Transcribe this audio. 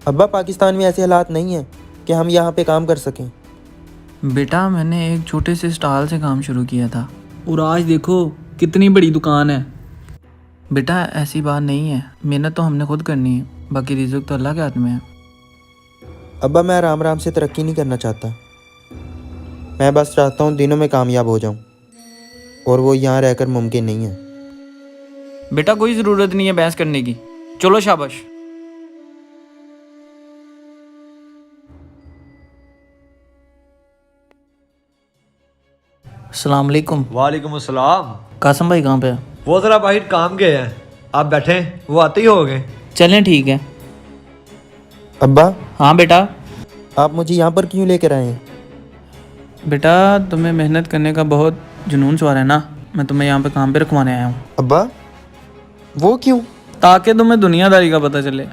अब्बा, पाकिस्तान में ऐसे हालात नहीं हैं कि हम यहाँ पे काम कर सकें। बेटा मैंने एक छोटे से स्टॉल से काम शुरू किया था और आज देखो कितनी बड़ी दुकान है। बेटा ऐसी बात नहीं है, मेहनत तो हमने खुद करनी है, बाकी रिज़्क तो अल्लाह के हाथ में है। अब्बा, मैं आराम आराम से तरक्की नहीं करना चाहता। मैं बस चाहता हूँ दिनों में कामयाब हो जाऊँ, और वो यहाँ रहकर मुमकिन नहीं है। बेटा कोई ज़रूरत नहीं है बहस करने की, चलो शाबाश। अस्सलाम वालेकुम। वालेकुम अस्सलाम। कासम भाई कहाँ पे है? वो ज़रा बाहर काम गए हैं, आप बैठे, वो आते ही हो गए। चलें ठीक है। अब्बा, हाँ बेटा। आप मुझे यहाँ पर क्यों लेकर आए हैं? बेटा तुम्हें मेहनत करने का बहुत जुनून सवार है ना, मैं तुम्हें यहाँ पे काम पे रखवाने आया हूँ अब्बा, वो क्यों? ताकि तुम्हें दुनियादारी का पता चले।